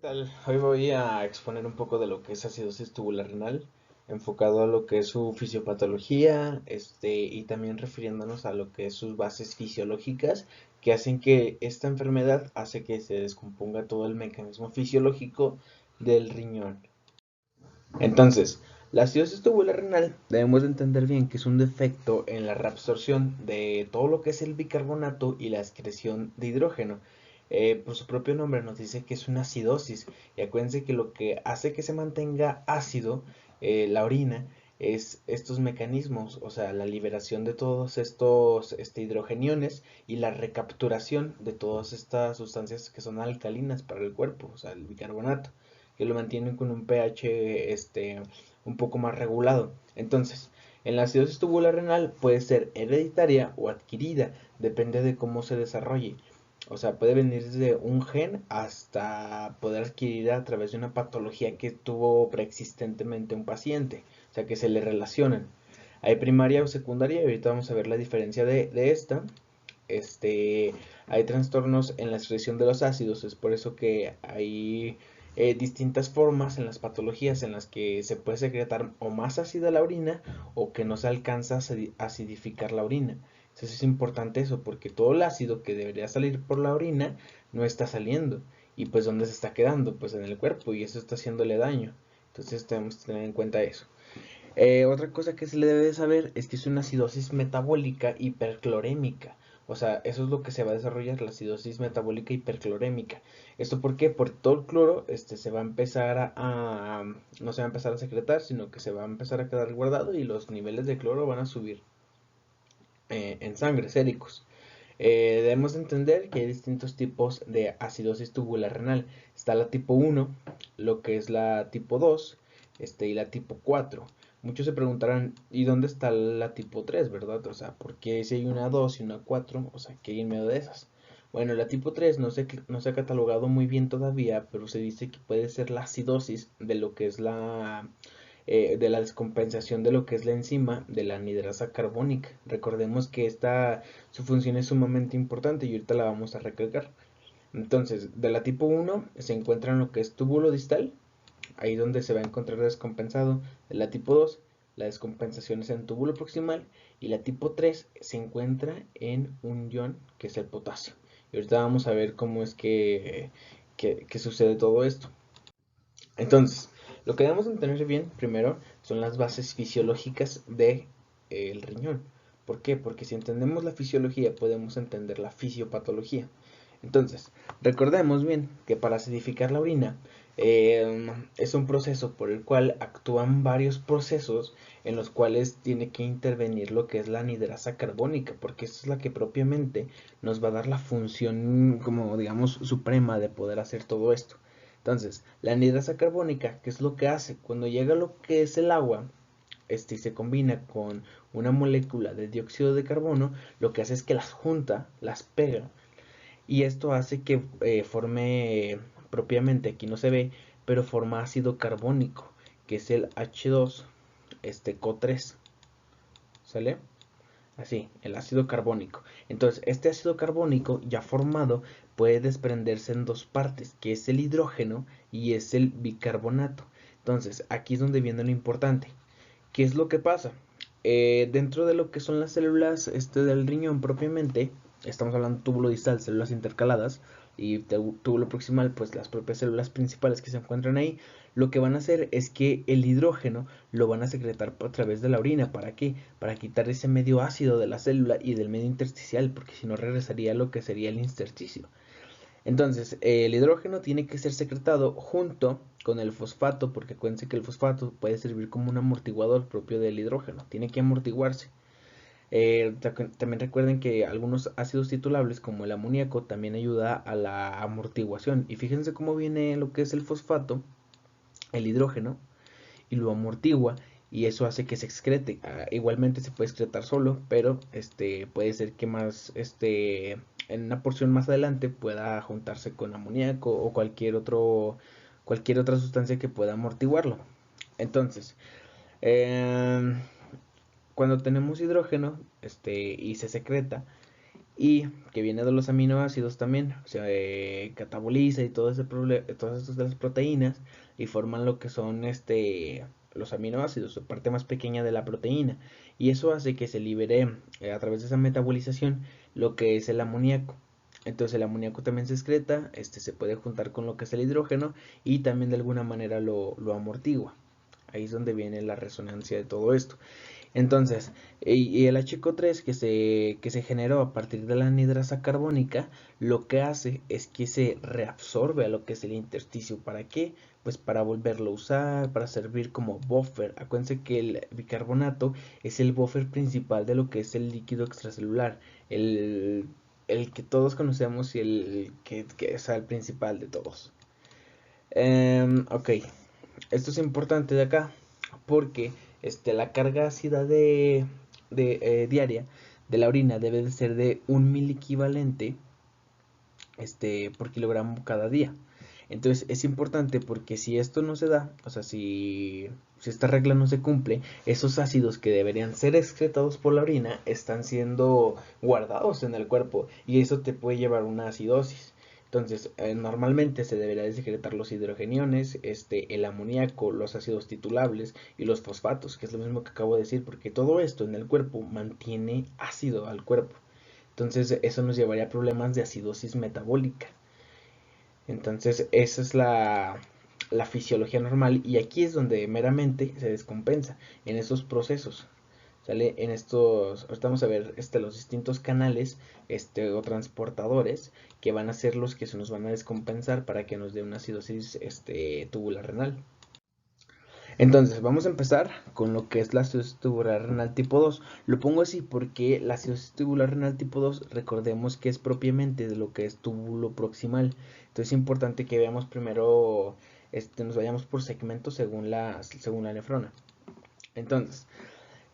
Tal? Hoy voy a exponer un poco de lo que es acidosis tubular renal, enfocado a lo que es su fisiopatología, y también refiriéndonos a lo que es sus bases fisiológicas que hacen que esta enfermedad hace que se descomponga todo el mecanismo fisiológico del riñón. Entonces, la acidosis tubular renal debemos de entender bien que es un defecto en la reabsorción de todo lo que es el bicarbonato y la excreción de hidrógeno. Por su propio nombre nos dice que es una acidosis. Y acuérdense que lo que hace que se mantenga ácido la orina es estos mecanismos, o sea, la liberación de todos estos hidrogeniones y la recapturación de todas estas sustancias que son alcalinas para el cuerpo, o sea, el bicarbonato que lo mantienen con un pH un poco más regulado. Entonces, en la acidosis tubular renal puede ser hereditaria o adquirida, depende de cómo se desarrolle. O sea, puede venir desde un gen hasta poder adquirida a través de una patología que tuvo preexistentemente un paciente, o sea, que se le relacionan. Hay primaria o secundaria, y ahorita vamos a ver la diferencia de esta. Hay trastornos en la excreción de los ácidos, es por eso que hay distintas formas en las patologías en las que se puede secretar o más ácida la orina o que no se alcanza a acidificar la orina. Entonces es importante eso porque todo el ácido que debería salir por la orina no está saliendo. Y pues ¿dónde se está quedando? Pues en el cuerpo y eso está haciéndole daño. Entonces tenemos que tener en cuenta eso. Otra cosa que se le debe de saber es que es una acidosis metabólica hiperclorémica. O sea, eso es lo que se va a desarrollar, la acidosis metabólica hiperclorémica. ¿Esto por qué? Porque todo el cloro se va a empezar no se va a empezar a secretar, sino que se va a empezar a quedar guardado y los niveles de cloro van a subir en sangre, séricos. Debemos entender que hay distintos tipos de acidosis tubular renal. Está la tipo 1, lo que es la tipo 2, y la tipo 4. Muchos se preguntarán, ¿y dónde está la tipo 3, verdad? O sea, ¿por qué si hay una 2 y una 4? O sea, ¿qué hay en medio de esas? Bueno, la tipo 3 no se ha catalogado muy bien todavía, pero se dice que puede ser la acidosis de lo que es de la descompensación de lo que es la enzima de la anidrasa carbónica. Recordemos que su función es sumamente importante y ahorita la vamos a recalcar. Entonces, de la tipo 1 se encuentra en lo que es túbulo distal, ahí donde se va a encontrar descompensado. De la tipo 2, la descompensación es en túbulo proximal y la tipo 3 se encuentra en un ion que es el potasio. Y ahorita vamos a ver cómo es que sucede todo esto. Entonces, lo que debemos entender bien primero son las bases fisiológicas del riñón. ¿Por qué? Porque si entendemos la fisiología podemos entender la fisiopatología. Entonces, recordemos bien que para acidificar la orina es un proceso por el cual actúan varios procesos en los cuales tiene que intervenir lo que es la anidrasa carbónica, porque esta es la que propiamente nos va a dar la función como digamos suprema de poder hacer todo esto. Entonces, la anhidrasa carbónica, ¿qué es lo que hace? Cuando llega lo que es el agua, y se combina con una molécula de dióxido de carbono, lo que hace es que las junta, las pega, y esto hace que forme propiamente, aquí no se ve, pero forma ácido carbónico, que es el H2, CO3, ¿sale? Así, el ácido carbónico. Entonces, este ácido carbónico ya formado puede desprenderse en dos partes, que es el hidrógeno y es el bicarbonato. Entonces, aquí es donde viene lo importante. ¿Qué es lo que pasa? Dentro de lo que son las células del riñón propiamente, estamos hablando de túbulo distal, células intercaladas, y túbulo proximal, pues las propias células principales que se encuentran ahí, lo que van a hacer es que el hidrógeno lo van a secretar a través de la orina. ¿Para qué? Para quitar ese medio ácido de la célula y del medio intersticial, porque si no regresaría a lo que sería el intersticio. Entonces, el hidrógeno tiene que ser secretado junto con el fosfato, porque acuérdense que el fosfato puede servir como un amortiguador propio del hidrógeno, tiene que amortiguarse. También recuerden que algunos ácidos titulables, como el amoníaco, también ayuda a la amortiguación. Y fíjense cómo viene lo que es el fosfato, el hidrógeno, y lo amortigua y eso hace que se excrete. Igualmente se puede excretar solo, pero puede ser que más en una porción más adelante pueda juntarse con amoníaco o cualquier otra sustancia que pueda amortiguarlo. Entonces, eh, cuando tenemos hidrógeno y se secreta, y que viene de los aminoácidos también, se cataboliza y todo todas estas de las proteínas y forman lo que son los aminoácidos, la parte más pequeña de la proteína, y eso hace que se libere a través de esa metabolización lo que es el amoníaco. Entonces el amoníaco también se excreta, se puede juntar con lo que es el hidrógeno y también de alguna manera lo amortigua. Ahí es donde viene la resonancia de todo esto. Entonces, y el HCO3 que se generó a partir de la anhidrasa carbónica, lo que hace es que se reabsorbe a lo que es el intersticio. ¿Para qué? Pues para volverlo a usar, para servir como buffer. Acuérdense que el bicarbonato es el buffer principal de lo que es el líquido extracelular. El, el que todos conocemos y el que es el principal de todos. Ok, esto es importante de acá porque la carga ácida diaria de la orina debe de ser de 1 mil equivalente por kilogramo cada día. Entonces es importante porque si esto no se da, o sea, si esta regla no se cumple, esos ácidos que deberían ser excretados por la orina están siendo guardados en el cuerpo y eso te puede llevar a una acidosis. Entonces, normalmente se debería de secretar los hidrogeniones, el amoníaco, los ácidos titulables y los fosfatos, que es lo mismo que acabo de decir, porque todo esto en el cuerpo mantiene ácido al cuerpo. Entonces, eso nos llevaría a problemas de acidosis metabólica. Entonces, esa es la fisiología normal y aquí es donde meramente se descompensa en esos procesos. ¿Sale? Ahorita vamos a ver los distintos canales o transportadores que van a ser los que se nos van a descompensar para que nos dé una acidosis tubular renal. Entonces, vamos a empezar con lo que es la acidosis tubular renal tipo 2. Lo pongo así porque la acidosis tubular renal tipo 2, recordemos que es propiamente de lo que es túbulo proximal. Entonces, es importante que veamos primero, nos vayamos por segmentos según la nefrona. Entonces,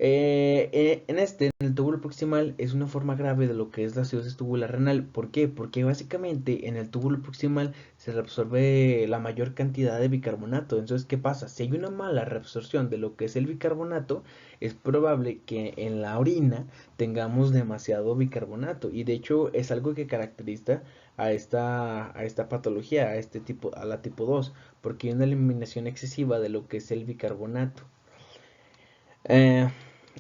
en el túbulo proximal es una forma grave de lo que es la acidosis tubular renal. ¿Por qué? Porque básicamente en el túbulo proximal se reabsorbe la mayor cantidad de bicarbonato. Entonces, ¿qué pasa? Si hay una mala reabsorción de lo que es el bicarbonato, es probable que en la orina tengamos demasiado bicarbonato. Y de hecho es algo que caracteriza a esta patología, a la tipo 2, porque hay una eliminación excesiva de lo que es el bicarbonato. Eh,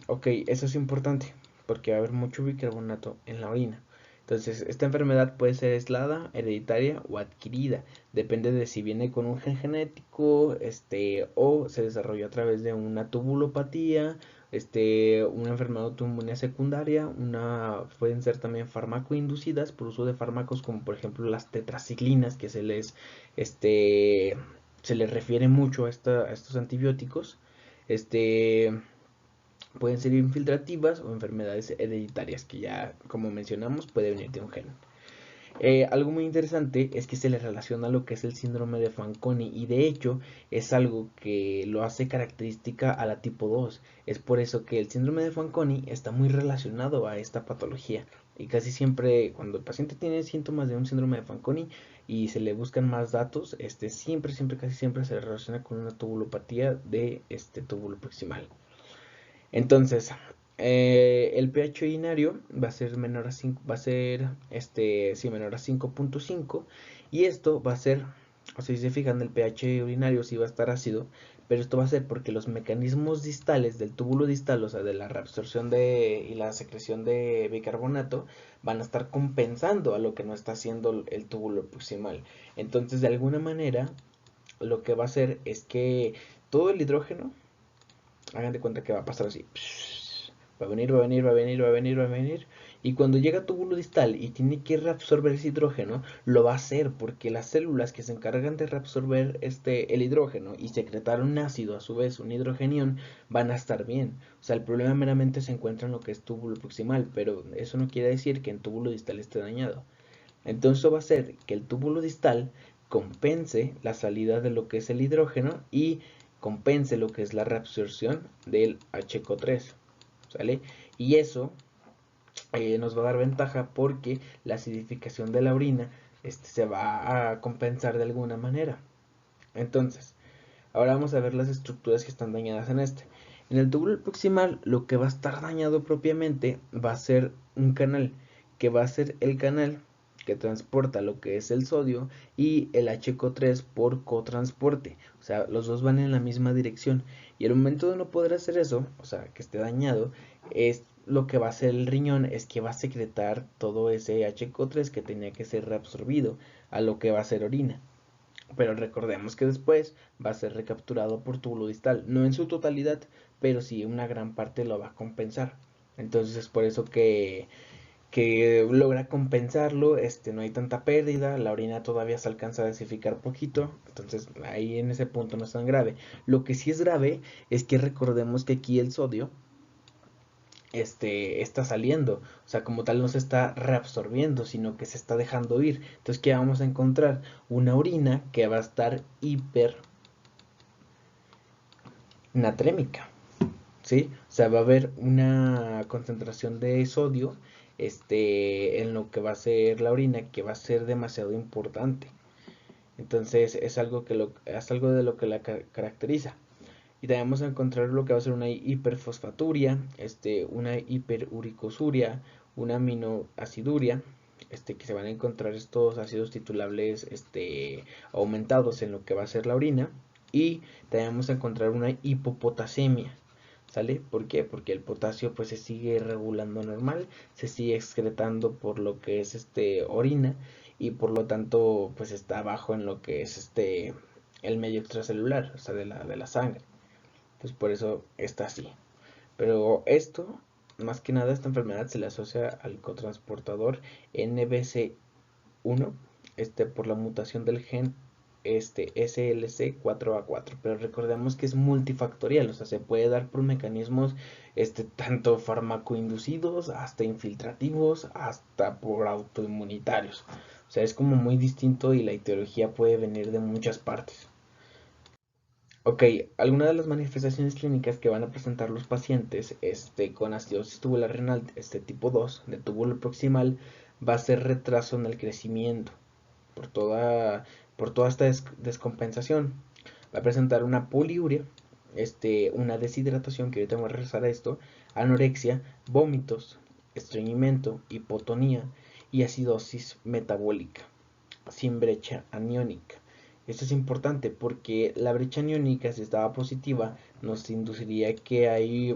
Ok, eso es importante porque va a haber mucho bicarbonato en la orina. Entonces, esta enfermedad puede ser aislada, hereditaria o adquirida. Depende de si viene con un gen genético, o se desarrolló a través de una tubulopatía, una enfermedad autoinmune secundaria, pueden ser también fármaco-inducidas por uso de fármacos como por ejemplo las tetraciclinas, que se les refiere mucho a estos antibióticos. Este, Pueden ser infiltrativas o enfermedades hereditarias, que ya, como mencionamos, puede venir de un gen. Algo muy interesante es que se le relaciona lo que es el síndrome de Fanconi y de hecho es algo que lo hace característica a la tipo 2. Es por eso que el síndrome de Fanconi está muy relacionado a esta patología y casi siempre cuando el paciente tiene síntomas de un síndrome de Fanconi y se le buscan más datos, casi siempre se le relaciona con una tubulopatía de este túbulo proximal. Entonces, el pH urinario va a ser menor a 5, va a ser, sí, menor a 5.5 y esto va a ser, o sea, si se fijan, el pH urinario sí va a estar ácido, pero esto va a ser porque los mecanismos distales del túbulo distal, o sea, de la reabsorción y la secreción de bicarbonato, van a estar compensando a lo que no está haciendo el túbulo proximal. Entonces, de alguna manera, lo que va a hacer es que todo el hidrógeno, hagan de cuenta que va a pasar así. Va a venir, va a venir, va a venir, va a venir, va a venir. Y cuando llega a túbulo distal y tiene que reabsorber ese hidrógeno, lo va a hacer porque las células que se encargan de reabsorber el hidrógeno y secretar un ácido, a su vez un hidrogenión, van a estar bien. O sea, el problema meramente se encuentra en lo que es túbulo proximal, pero eso no quiere decir que en túbulo distal esté dañado. Entonces eso va a hacer que el túbulo distal compense la salida de lo que es el hidrógeno y compense lo que es la reabsorción del HCO3, ¿sale? Y eso nos va a dar ventaja porque la acidificación de la orina se va a compensar de alguna manera. Entonces, ahora vamos a ver las estructuras que están dañadas en este. En el túbulo proximal, lo que va a estar dañado propiamente va a ser un canal que va a ser el canal que transporta lo que es el sodio y el HCO3 por cotransporte. O sea, los dos van en la misma dirección. Y el momento de no poder hacer eso, o sea, que esté dañado, es lo que va a hacer el riñón es que va a secretar todo ese HCO3 que tenía que ser reabsorbido a lo que va a ser orina. Pero recordemos que después va a ser recapturado por túbulo distal, no en su totalidad, pero sí una gran parte lo va a compensar. Entonces es por eso que logra compensarlo, no hay tanta pérdida, la orina todavía se alcanza a desificar poquito, entonces ahí en ese punto no es tan grave. Lo que sí es grave es que recordemos que aquí el sodio está saliendo, o sea, como tal no se está reabsorbiendo, sino que se está dejando ir. Entonces, ¿qué vamos a encontrar? Una orina que va a estar hipernatrémica, ¿sí? O sea, va a haber una concentración de sodio, en lo que va a ser la orina, que va a ser demasiado importante. Entonces, es algo de lo que la caracteriza. Y también vamos a encontrar lo que va a ser una hiperfosfaturia, una hiperuricosuria, una aminoaciduria, que se van a encontrar estos ácidos titulables, aumentados en lo que va a ser la orina. Y también vamos a encontrar una hipopotasemia, ¿sale? ¿Por qué? Porque el potasio pues se sigue regulando normal, se sigue excretando por lo que es orina y por lo tanto pues está bajo en lo que es el medio extracelular, o sea, de la sangre. Pues por eso está así. Pero esto, más que nada, esta enfermedad se le asocia al cotransportador NBC1, por la mutación del gen SLC4A4. Pero recordemos que es multifactorial, o sea, se puede dar por mecanismos tanto farmacoinducidos, hasta infiltrativos, hasta por autoinmunitarios. O sea, es como muy distinto y la etiología puede venir de muchas partes. Ok, algunas de las manifestaciones clínicas que van a presentar los pacientes con acidosis tubular renal tipo 2 de túbulo proximal va a ser retraso en el crecimiento por por toda esta descompensación. Va a presentar una poliuria, una deshidratación, que ahorita voy a regresar a esto, anorexia, vómitos, estreñimiento, hipotonía y acidosis metabólica sin brecha aniónica. Esto es importante porque la brecha aniónica, si estaba positiva, nos induciría que hay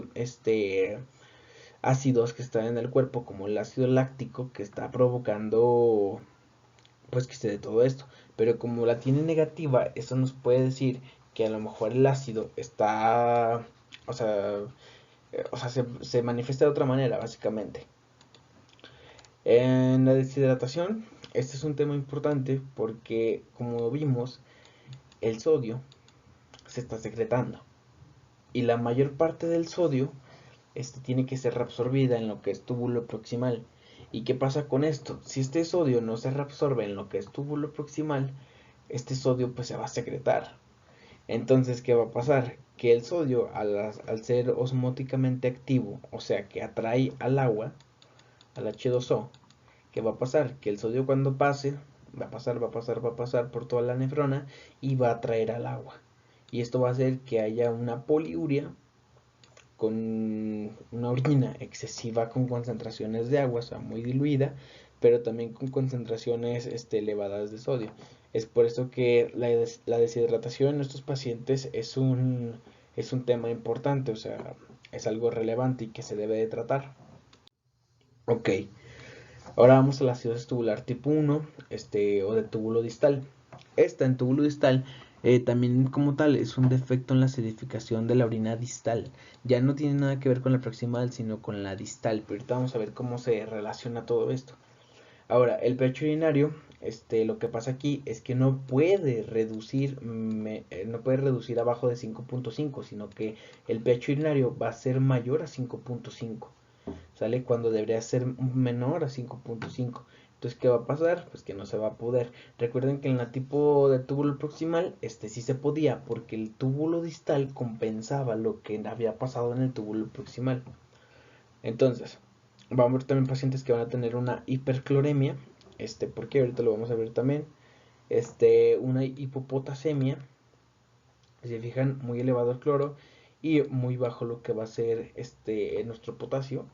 ácidos que están en el cuerpo, como el ácido láctico, que está provocando pues que se dé todo esto. Pero como la tiene negativa, eso nos puede decir que a lo mejor el ácido está, o sea, se manifiesta de otra manera, básicamente. En la deshidratación, este es un tema importante porque, como vimos, el sodio se está secretando y la mayor parte del sodio tiene que ser reabsorbida en lo que es túbulo proximal. ¿Y qué pasa con esto? Si este sodio no se reabsorbe en lo que es túbulo proximal, este sodio pues se va a secretar. Entonces, ¿qué va a pasar? Que el sodio, al ser osmóticamente activo, o sea que atrae al agua, al H2O, ¿qué va a pasar? Que el sodio, cuando pase, va a pasar por toda la nefrona y va a atraer al agua. Y esto va a hacer que haya una poliuria con una orina excesiva con concentraciones de agua, o sea, muy diluida, pero también con concentraciones elevadas de sodio. Es por eso que la deshidratación en estos pacientes es un tema importante, o sea, es algo relevante y que se debe de tratar. Ok, ahora vamos a la acidosis tubular tipo 1, o de túbulo distal. Esta en túbulo distal también como tal es un defecto en la acidificación de la orina distal. Ya no tiene nada que ver con la proximal, sino con la distal. Pero ahorita vamos a ver cómo se relaciona todo esto. Ahora, el pH urinario, lo que pasa aquí es que no puede reducir, no puede reducir abajo de 5.5, sino que el pH urinario va a ser mayor a 5.5. ¿Sale? Cuando debería ser menor a 5.5. Entonces, ¿qué va a pasar? Pues que no se va a poder. Recuerden que en la tipo de túbulo proximal, sí se podía, porque el túbulo distal compensaba lo que había pasado en el túbulo proximal. Entonces, vamos a ver también pacientes que van a tener una hipercloremia, porque ahorita lo vamos a ver también, una hipopotasemia, si se fijan, muy elevado el cloro y muy bajo lo que va a ser nuestro potasio.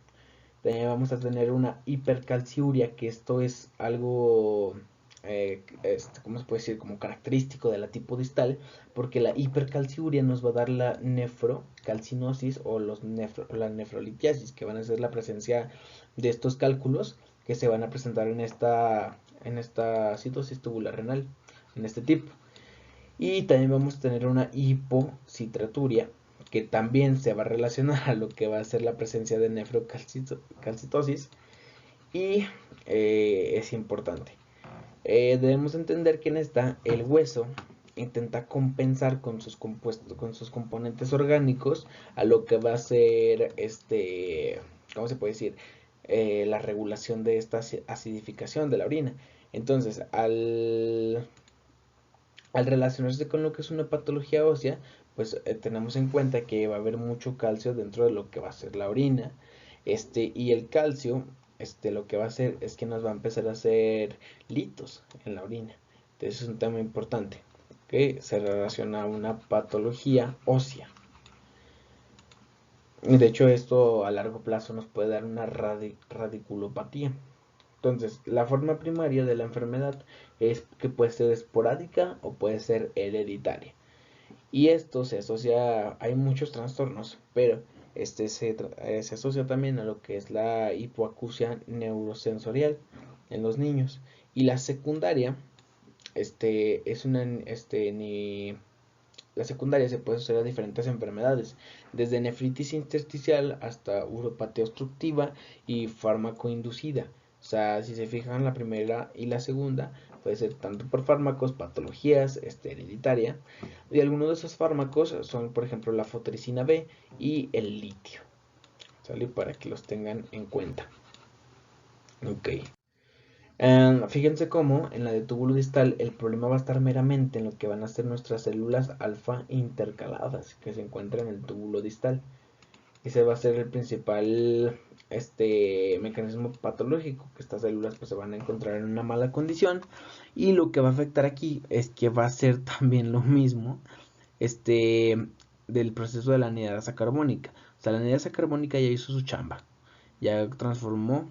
También vamos a tener una hipercalciuria, que esto es algo, ¿cómo se puede decir? Como característico de la tipo distal, porque la hipercalciuria nos va a dar la nefrocalcinosis o la nefrolitiasis, que van a ser la presencia de estos cálculos que se van a presentar en esta citosis tubular renal, en este tipo. Y también vamos a tener una hipocitraturia, que también se va a relacionar a lo que va a ser la presencia de nefrocalcitosis y es importante. Debemos entender que en esta el hueso intenta compensar con sus compuestos, con sus componentes orgánicos a lo que va a ser ¿cómo se puede decir? La regulación de esta acidificación de la orina. Entonces, al relacionarse con lo que es una patología ósea, pues tenemos en cuenta que va a haber mucho calcio dentro de lo que va a ser la orina. Y el calcio, lo que va a hacer es que nos va a empezar a hacer litos en la orina. Entonces es un tema importante que se relaciona a una patología ósea. Y de hecho esto a largo plazo nos puede dar una radiculopatía. Entonces, la forma primaria de la enfermedad es que puede ser esporádica o puede ser hereditaria. Y esto se asocia, hay muchos trastornos, pero se asocia también a lo que es la hipoacusia neurosensorial en los niños. Y la secundaria, es una, la secundaria se puede asociar a diferentes enfermedades, desde nefritis intersticial hasta uropatía obstructiva y fármaco inducida. O sea, si se fijan, la primera y la segunda puede ser tanto por fármacos, patologías, hereditaria. Y algunos de esos fármacos son, por ejemplo, la fotericina B y el litio. ¿Sale? Para que los tengan en cuenta. Ok. Fíjense cómo en la de túbulo distal el problema va a estar meramente en lo que van a ser nuestras células alfa intercaladas que se encuentran en el túbulo distal. Ese va a ser el principal mecanismo patológico, que estas células pues se van a encontrar en una mala condición, y lo que va a afectar aquí es que va a ser también lo mismo del proceso de la anhidrasa carbónica. O sea, la anhidrasa carbónica ya hizo su chamba, ya transformó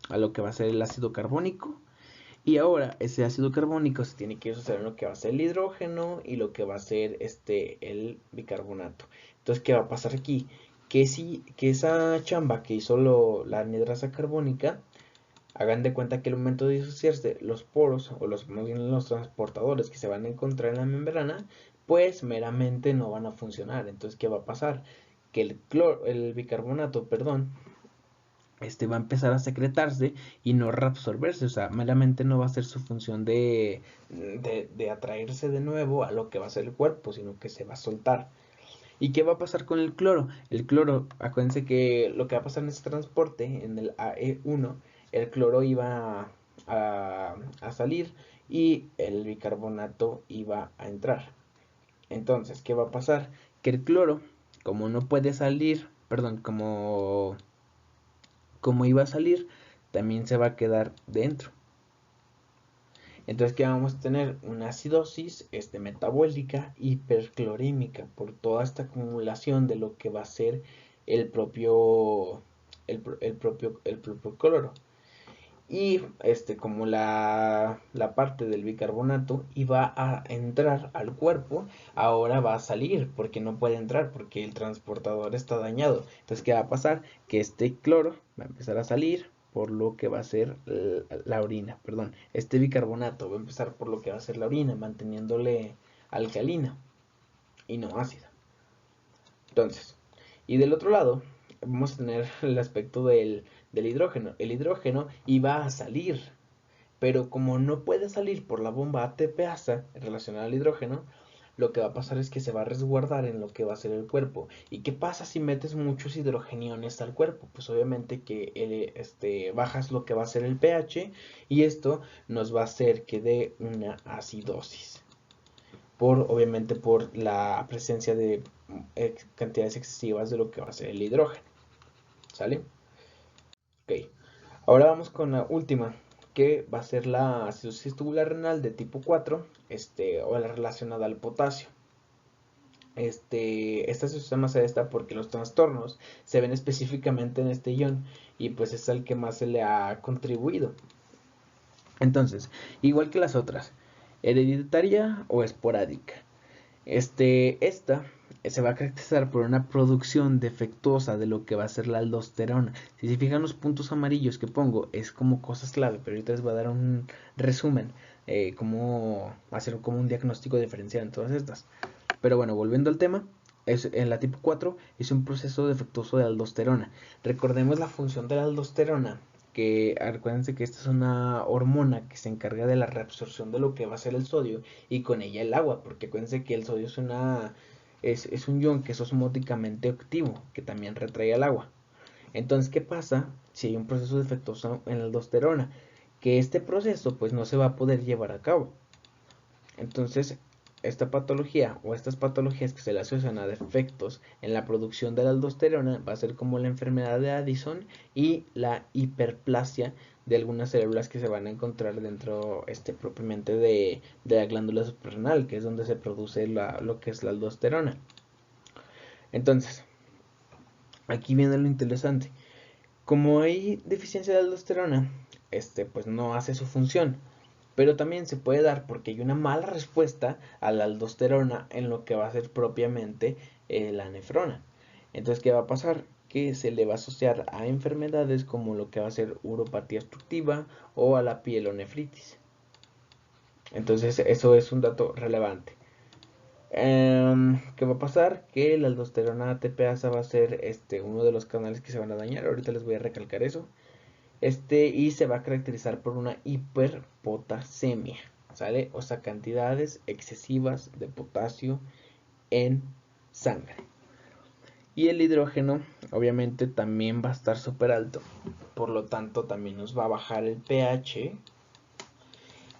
a lo que va a ser el ácido carbónico. Y ahora ese ácido carbónico se tiene que asociar en lo que va a ser el hidrógeno y lo que va a ser el bicarbonato. Entonces, ¿qué va a pasar aquí? Que esa chamba que hizo la anhidrasa carbónica, hagan de cuenta que al momento de disociarse los poros o más bien los transportadores que se van a encontrar en la membrana, pues meramente no van a funcionar. Entonces, ¿qué va a pasar? Que el bicarbonato, perdón, va a empezar a secretarse y no reabsorberse, o sea, meramente no va a ser su función de atraerse de nuevo a lo que va a ser el cuerpo, sino que se va a soltar. ¿Y qué va a pasar con el cloro? El cloro, acuérdense que lo que va a pasar en este transporte, en el AE1, el cloro iba a salir y el bicarbonato iba a entrar. Entonces, ¿qué va a pasar? Que el cloro, como no puede salir, perdón, como iba a salir, también se va a quedar dentro. Entonces, ¿qué vamos a tener? Una acidosis metabólica hiperclorímica por toda esta acumulación de lo que va a ser el propio, el propio cloro. Y como la parte del bicarbonato iba a entrar al cuerpo, ahora va a salir porque no puede entrar porque el transportador está dañado. Entonces, ¿qué va a pasar? Que este cloro va a empezar a salir por lo que va a ser la orina, perdón. Este bicarbonato va a empezar por lo que va a ser la orina, manteniéndole alcalina y no ácida. Entonces, y del otro lado, vamos a tener el aspecto del hidrógeno. El hidrógeno iba a salir, pero como no puede salir por la bomba ATPasa relacionada al hidrógeno, lo que va a pasar es que se va a resguardar en lo que va a ser el cuerpo. ¿Y qué pasa si metes muchos hidrogeniones al cuerpo? Pues obviamente que bajas lo que va a ser el pH y esto nos va a hacer que dé una acidosis. Obviamente por la presencia de cantidades excesivas de lo que va a ser el hidrógeno. ¿Sale? Ok. Ahora vamos con la última, que va a ser la acidosis tubular renal de tipo 4, o la relacionada al potasio. esta se usa más a esta porque los trastornos se ven específicamente en este ion y pues es el que más se le ha contribuido. Entonces, igual que las otras, hereditaria o esporádica. Esta se va a caracterizar por una producción defectuosa de lo que va a ser la aldosterona. Si se fijan los puntos amarillos que pongo, es como cosas clave, pero ahorita les voy a dar un resumen, cómo hacer como un diagnóstico diferencial en todas estas. Pero bueno, volviendo al tema, en la tipo 4 es un proceso defectuoso de aldosterona. Recordemos la función de la aldosterona, que acuérdense que esta es una hormona que se encarga de la reabsorción de lo que va a ser el sodio y con ella el agua, porque acuérdense que el sodio es un ion que es osmóticamente activo, que también retrae el agua. Entonces, ¿qué pasa si hay un proceso defectuoso en la aldosterona? Que este proceso pues no se va a poder llevar a cabo. Entonces, esta patología o estas patologías que se le asocian a defectos en la producción de la aldosterona va a ser como la enfermedad de Addison y la hiperplasia de algunas células que se van a encontrar dentro propiamente de la glándula suprarrenal, que es donde se produce lo que es la aldosterona. Entonces, aquí viene lo interesante. Como hay deficiencia de aldosterona, pues no hace su función. Pero también se puede dar porque hay una mala respuesta a la aldosterona en lo que va a ser propiamente la nefrona. Entonces, ¿qué va a pasar? Que se le va a asociar a enfermedades como lo que va a ser uropatía obstructiva o a la pielonefritis. Entonces, eso es un dato relevante. ¿Qué va a pasar? Que la aldosterona ATPasa va a ser uno de los canales que se van a dañar. Ahorita les voy a recalcar eso. Y se va a caracterizar por una hiperpotasemia, ¿sale? O sea, cantidades excesivas de potasio en sangre. Y el hidrógeno, obviamente, también va a estar súper alto. Por lo tanto, también nos va a bajar el pH.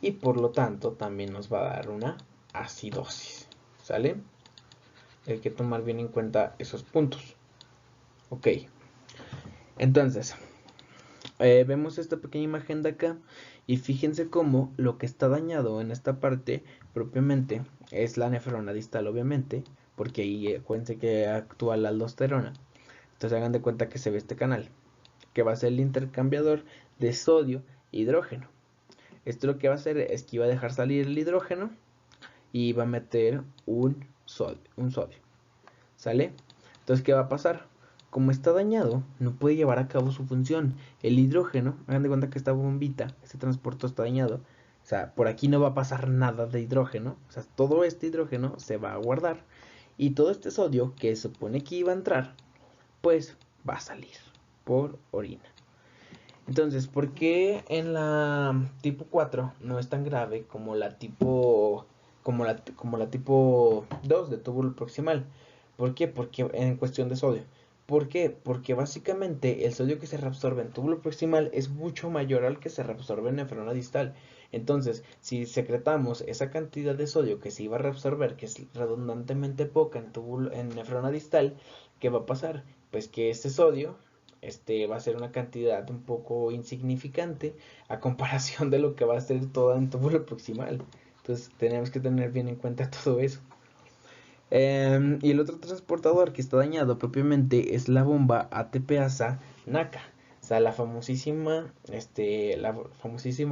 Y por lo tanto, también nos va a dar una acidosis, ¿sale? Hay que tomar bien en cuenta esos puntos. Ok. Entonces, vemos esta pequeña imagen de acá y fíjense cómo lo que está dañado en esta parte propiamente es la nefrona distal, obviamente, porque ahí acuérdense que actúa la aldosterona. Entonces hagan de cuenta que se ve este canal, que va a ser el intercambiador de sodio e hidrógeno. Esto lo que va a hacer es que iba a dejar salir el hidrógeno y va a meter un sodio. ¿Sale? Entonces, ¿qué va a pasar? Como está dañado, no puede llevar a cabo su función. El hidrógeno, hagan de cuenta que esta bombita, este transporte está dañado. O sea, por aquí no va a pasar nada de hidrógeno. O sea, todo este hidrógeno se va a guardar. Y todo este sodio que se supone que iba a entrar, pues va a salir por orina. Entonces, ¿por qué en la tipo 4 no es tan grave como la tipo 2 de túbulo proximal? ¿Por qué? Porque en cuestión de sodio. ¿Por qué? Porque básicamente el sodio que se reabsorbe en túbulo proximal es mucho mayor al que se reabsorbe en nefrona distal. Entonces, si secretamos esa cantidad de sodio que se iba a reabsorber, que es redundantemente poca en nefrona distal, ¿qué va a pasar? Pues que ese sodio va a ser una cantidad un poco insignificante a comparación de lo que va a ser toda en túbulo proximal. Entonces tenemos que tener bien en cuenta todo eso. Y el otro transportador que está dañado propiamente es la bomba ATPasa NACA. O sea, la famosísima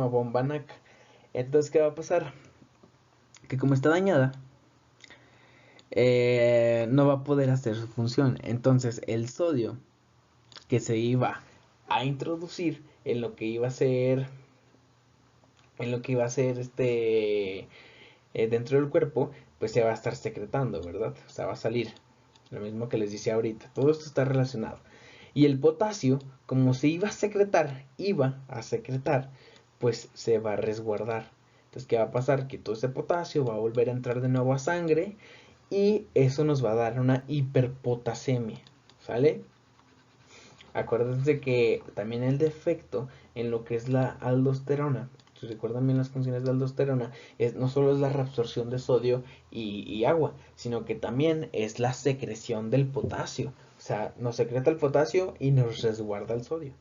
bomba NACA. Entonces, ¿qué va a pasar? Que como está dañada, no va a poder hacer su función. Entonces, el sodio que se iba a introducir en lo que iba a ser dentro del cuerpo, pues se va a estar secretando, ¿verdad? O sea, va a salir. Lo mismo que les decía ahorita. Todo esto está relacionado. Y el potasio, como se iba a secretar, pues se va a resguardar. Entonces, ¿qué va a pasar? Que todo ese potasio va a volver a entrar de nuevo a sangre y eso nos va a dar una hiperpotasemia, ¿sale? Acuérdense que también el defecto en lo que es la aldosterona, si recuerdan bien las funciones de la aldosterona, no solo es la reabsorción de sodio y agua, sino que también es la secreción del potasio. O sea, nos secreta el potasio y nos resguarda el sodio.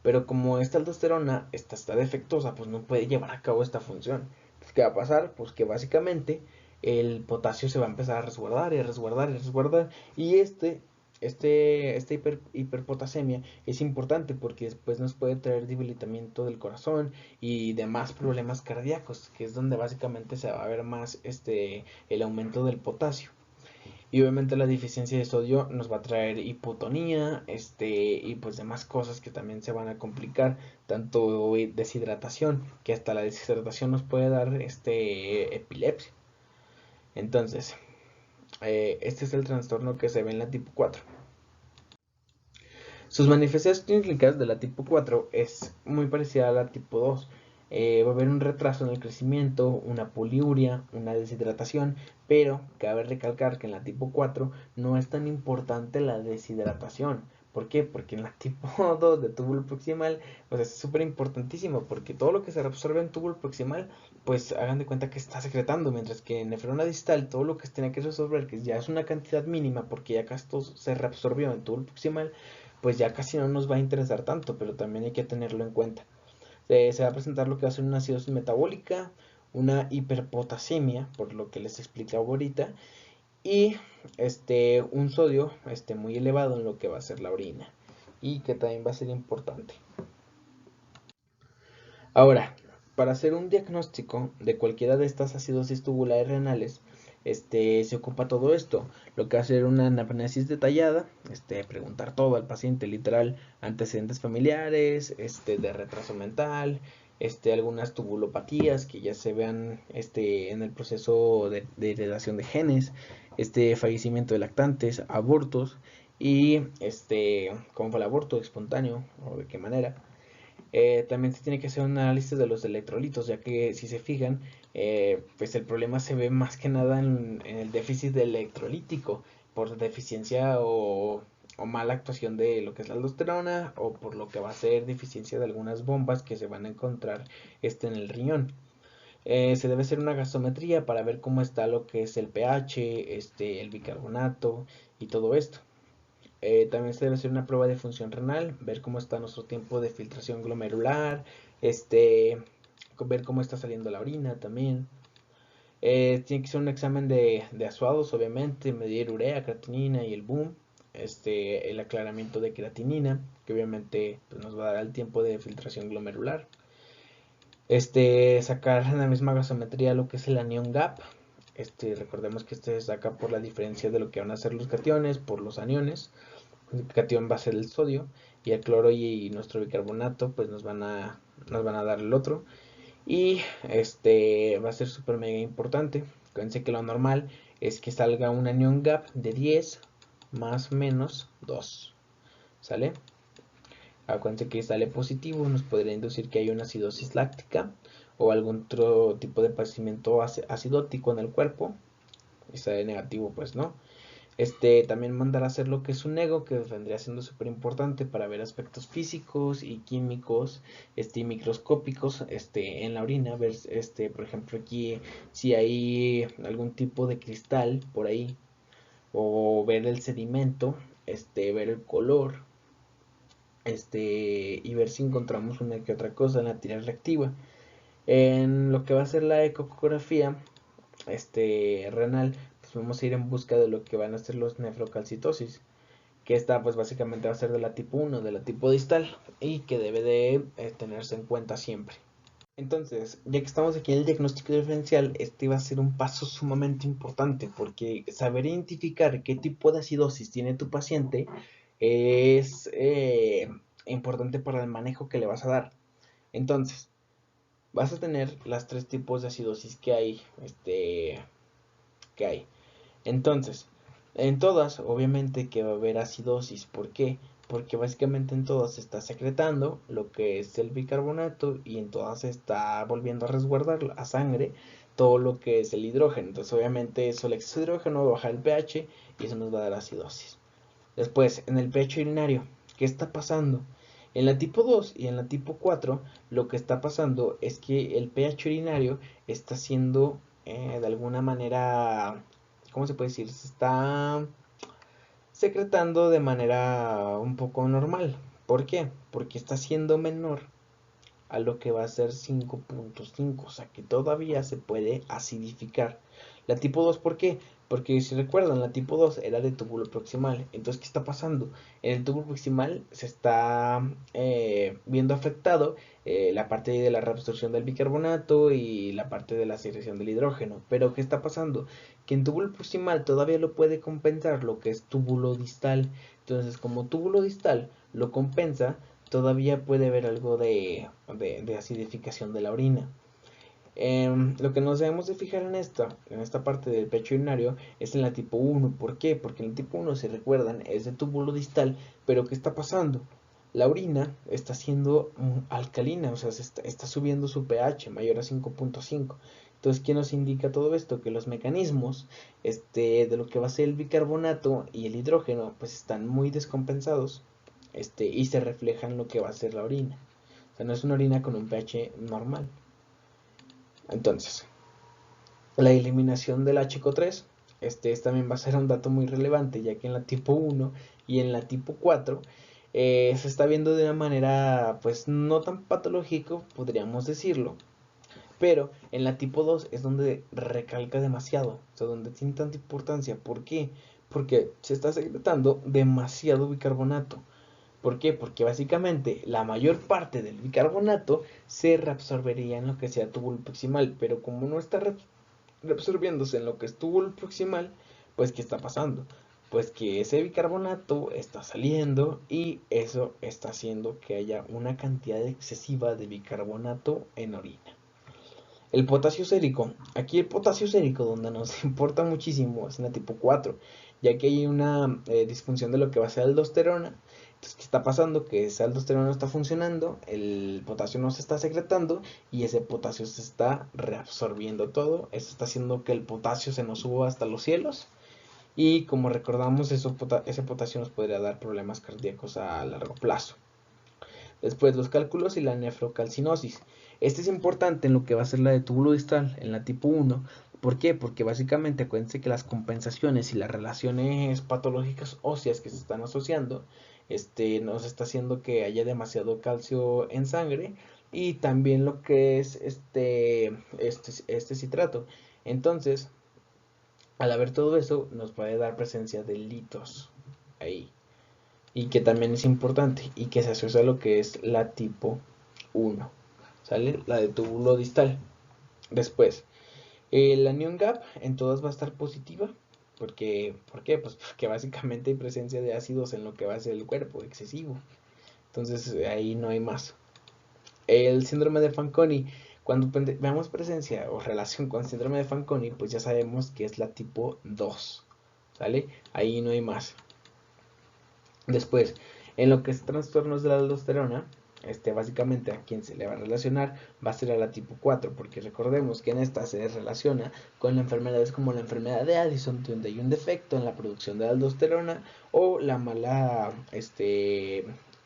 Pero como esta aldosterona está defectuosa, pues no puede llevar a cabo esta función. Entonces, ¿qué va a pasar? Pues que básicamente el potasio se va a empezar a resguardar y a resguardar y a resguardar. Y esta hiperpotasemia es importante porque después nos puede traer debilitamiento del corazón y demás problemas cardíacos, que es donde básicamente se va a ver más el aumento del potasio. Y obviamente la deficiencia de sodio nos va a traer hipotonía, y pues demás cosas que también se van a complicar, tanto deshidratación, que hasta la deshidratación nos puede dar epilepsia. Entonces, este es el trastorno que se ve en la tipo 4. Sus manifestaciones clínicas de la tipo 4 es muy parecida a la tipo 2. Va a haber un retraso en el crecimiento, una poliuria, una deshidratación, pero cabe recalcar que en la tipo 4 no es tan importante la deshidratación. ¿Por qué? Porque en la tipo 2 de túbulo proximal, pues es súper importantísimo, porque todo lo que se reabsorbe en túbulo proximal, pues hagan de cuenta que está secretando, mientras que en nefrona distal todo lo que se tiene que resolver, que ya es una cantidad mínima, porque ya acá esto se reabsorbió en túbulo proximal, pues ya casi no nos va a interesar tanto, pero también hay que tenerlo en cuenta. Se va a presentar lo que va a ser una acidosis metabólica, una hiperpotasemia, por lo que les explicaba ahorita, y un sodio muy elevado en lo que va a ser la orina, y que también va a ser importante. Ahora, para hacer un diagnóstico de cualquiera de estas acidosis tubulares renales, se ocupa todo esto, lo que hacer una anamnesis detallada, preguntar todo al paciente, literal, antecedentes familiares, de retraso mental, algunas tubulopatías que ya se vean, en el proceso de heredación de genes, fallecimiento de lactantes, abortos y, cómo fue el aborto espontáneo o de qué manera. También se tiene que hacer un análisis de los electrolitos, ya que si se fijan, pues el problema se ve más que nada en el déficit electrolítico, por deficiencia o mala actuación de lo que es la aldosterona, o por lo que va a ser deficiencia de algunas bombas que se van a encontrar en el riñón. Se debe hacer una gasometría para ver cómo está lo que es el pH, el bicarbonato y todo esto. También se debe hacer una prueba de función renal, ver cómo está nuestro tiempo de filtración glomerular, ver cómo está saliendo la orina también. Tiene que ser un examen de azuados, obviamente, medir urea, creatinina y el boom, el aclaramiento de creatinina, que obviamente pues, nos va a dar el tiempo de filtración glomerular. Sacar en la misma gasometría lo que es el anión gap. Recordemos que se saca por la diferencia de lo que van a ser los cationes por los aniones. El cation va a ser el sodio y el cloro y nuestro bicarbonato pues nos van a dar el otro. Y va a ser súper mega importante. Acuérdense que lo normal es que salga un anion gap de 10 más o menos 2. ¿Sale? Acuérdense que sale positivo, nos podría inducir que hay una acidosis láctica o algún otro tipo de padecimiento acidótico en el cuerpo. Y sale negativo, pues no. También mandar a hacer lo que es un ego, que vendría siendo súper importante para ver aspectos físicos y químicos, y microscópicos, en la orina, ver, por ejemplo, aquí si hay algún tipo de cristal por ahí, o ver el sedimento, ver el color, y ver si encontramos una que otra cosa en la tira reactiva. En lo que va a ser la ecografía, renal, pues vamos a ir en busca de lo que van a ser los nefrocalcitosis, que esta pues básicamente va a ser de la tipo 1, de la tipo distal, y que debe de tenerse en cuenta siempre. Entonces, ya que estamos aquí en el diagnóstico diferencial, este va a ser un paso sumamente importante, porque saber identificar qué tipo de acidosis tiene tu paciente es importante para el manejo que le vas a dar. Entonces, vas a tener las tres tipos de acidosis que hay. Entonces, en todas, obviamente que va a haber acidosis. ¿Por qué? Porque básicamente en todas se está secretando lo que es el bicarbonato y en todas se está volviendo a resguardar a sangre todo lo que es el hidrógeno. Entonces, obviamente, eso, el exceso de hidrógeno va a bajar el pH y eso nos va a dar acidosis. Después, en el pH urinario, ¿qué está pasando? En la tipo 2 y en la tipo 4, lo que está pasando es que el pH urinario está siendo de alguna manera, ¿cómo se puede decir? Se está secretando de manera un poco normal. ¿Por qué? Porque está siendo menor a lo que va a ser 5.5, o sea que todavía se puede acidificar. La tipo 2, ¿por qué? Porque si recuerdan, la tipo 2 era de túbulo proximal. Entonces, ¿qué está pasando? En el túbulo proximal se está viendo afectado la parte de la reabsorción del bicarbonato y la parte de la secreción del hidrógeno. Pero, ¿qué está pasando? Que en túbulo proximal todavía lo puede compensar lo que es túbulo distal. Entonces, como túbulo distal lo compensa, todavía puede haber algo de acidificación de la orina. Lo que nos debemos de fijar en esta parte del pecho urinario, es en la tipo 1. ¿Por qué? Porque en la tipo 1, si recuerdan, es de túbulo distal, pero ¿qué está pasando? La orina está siendo alcalina, o sea, está subiendo su pH mayor a 5.5. Entonces, ¿qué nos indica todo esto? Que los mecanismos de lo que va a ser el bicarbonato y el hidrógeno, pues están muy descompensados, y se refleja en lo que va a ser la orina. O sea, no es una orina con un pH normal. Entonces, la eliminación del HCO3, también va a ser un dato muy relevante, ya que en la tipo 1 y en la tipo 4 se está viendo de una manera, pues, no tan patológico, podríamos decirlo, pero en la tipo 2 es donde recalca demasiado, o sea, donde tiene tanta importancia. ¿Por qué? Porque se está secretando demasiado bicarbonato. ¿Por qué? Porque básicamente la mayor parte del bicarbonato se reabsorbería en lo que sea túbulo proximal, pero como no está reabsorbiéndose en lo que es túbulo proximal, pues ¿qué está pasando? Pues que ese bicarbonato está saliendo y eso está haciendo que haya una cantidad excesiva de bicarbonato en orina. El potasio sérico. Aquí el potasio sérico, donde nos importa muchísimo, es en la tipo 4, ya que hay una disfunción de lo que va a ser aldosterona. Entonces, ¿qué está pasando? Que esa aldosterona no está funcionando, el potasio no se está secretando y ese potasio se está reabsorbiendo todo. Eso está haciendo que el potasio se nos suba hasta los cielos. Y como recordamos, ese potasio nos podría dar problemas cardíacos a largo plazo. Después los cálculos y la nefrocalcinosis. Este es importante en lo que va a ser la de túbulo distal, en la tipo 1. ¿Por qué? Porque básicamente acuérdense que las compensaciones y las relaciones patológicas óseas que se están asociando, nos está haciendo que haya demasiado calcio en sangre y también lo que es este citrato. Entonces, al haber todo eso, nos puede dar presencia de litos ahí y que también es importante y que se asocia a lo que es la tipo 1, ¿sale? La de túbulo distal. Después, la anion gap en todas va a estar positiva. ¿Por qué? Pues porque básicamente hay presencia de ácidos en lo que va a ser el cuerpo, excesivo. Entonces ahí no hay más. El síndrome de Fanconi, cuando veamos presencia o relación con síndrome de Fanconi, pues ya sabemos que es la tipo 2, ¿sale? Ahí no hay más. Después, en lo que es trastornos de la aldosterona, básicamente a quien se le va a relacionar va a ser a la tipo 4, porque recordemos que en esta se relaciona con enfermedades como la enfermedad de Addison, donde hay un defecto en la producción de aldosterona o la mala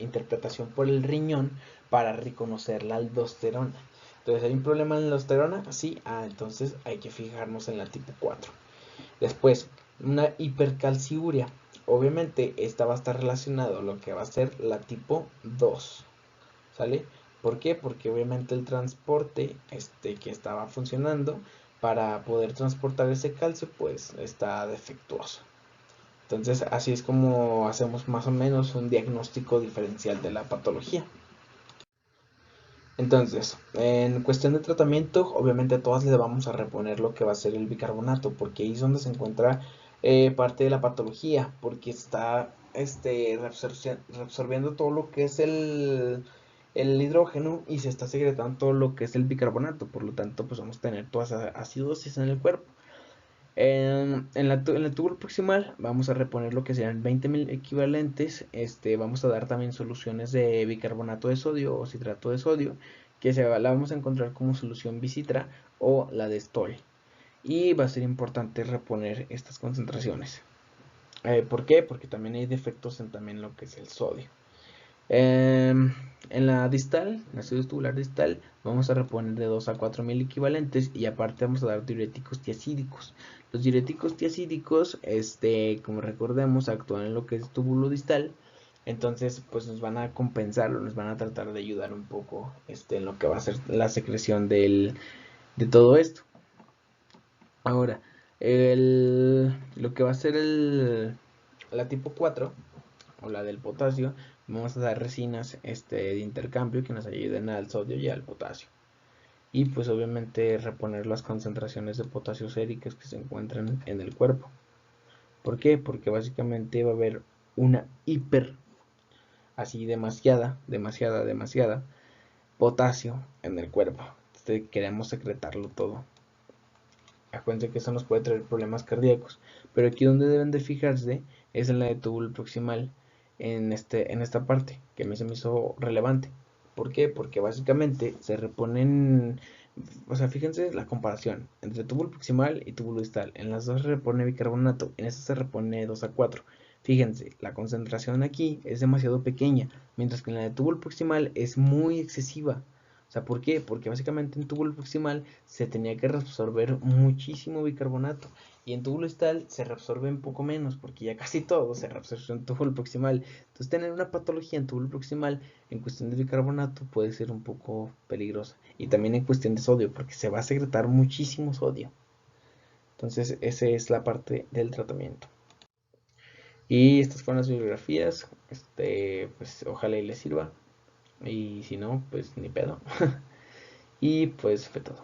interpretación por el riñón para reconocer la aldosterona. Entonces, ¿hay un problema en la aldosterona? Sí, entonces hay que fijarnos en la tipo 4. Después, una hipercalciuria. Obviamente, esta va a estar relacionado a lo que va a ser la tipo 2. ¿Sale? ¿Por qué? Porque obviamente el transporte que estaba funcionando para poder transportar ese calcio, pues está defectuoso. Entonces, así es como hacemos más o menos un diagnóstico diferencial de la patología. Entonces, en cuestión de tratamiento, obviamente a todas les vamos a reponer lo que va a ser el bicarbonato, porque ahí es donde se encuentra parte de la patología, porque está reabsorbiendo todo lo que es el hidrógeno y se está secretando todo lo que es el bicarbonato, por lo tanto, pues vamos a tener toda esa acidosis en el cuerpo. En el túbulo proximal vamos a reponer lo que sean 20.000 equivalentes. Vamos a dar también soluciones de bicarbonato de sodio o citrato de sodio, que la vamos a encontrar como solución bicitra o la de Stoll. Y va a ser importante reponer estas concentraciones. ¿Por qué? Porque también hay defectos en también lo que es el sodio. En la distal, en la ácido tubular distal, vamos a reponer de 2 a 4.000 equivalentes y aparte vamos a dar diuréticos tiacídicos. Los diuréticos tiacídicos, como recordemos, actúan en lo que es túbulo distal, entonces pues nos van a compensar o nos van a tratar de ayudar un poco en lo que va a ser la secreción de todo esto. Ahora, Lo que va a ser la tipo 4 o la del potasio, vamos a dar resinas de intercambio que nos ayuden al sodio y al potasio. Y pues obviamente reponer las concentraciones de potasio séricas que se encuentran en el cuerpo. ¿Por qué? Porque básicamente va a haber una así demasiada potasio en el cuerpo. Entonces queremos secretarlo todo. Acuérdense que eso nos puede traer problemas cardíacos. Pero aquí donde deben de fijarse es en la de túbulo proximal, en esta parte, que a mí se me hizo relevante. ¿Por qué? Porque básicamente se reponen, o sea, fíjense la comparación entre túbulo proximal y túbulo distal. En las dos se repone bicarbonato, en esta se repone 2 a 4. Fíjense, la concentración aquí es demasiado pequeña, mientras que en la de túbulo proximal es muy excesiva. O sea, ¿por qué? Porque básicamente en túbulo proximal se tenía que reabsorber muchísimo bicarbonato y en túbulo distal se reabsorbe un poco menos porque ya casi todo se reabsorbe en túbulo proximal. Entonces tener una patología en túbulo proximal en cuestión de bicarbonato puede ser un poco peligrosa y también en cuestión de sodio porque se va a secretar muchísimo sodio. Entonces esa es la parte del tratamiento. Y estas fueron las bibliografías, pues ojalá y les sirva y si no, pues ni pedo. Y pues fue todo.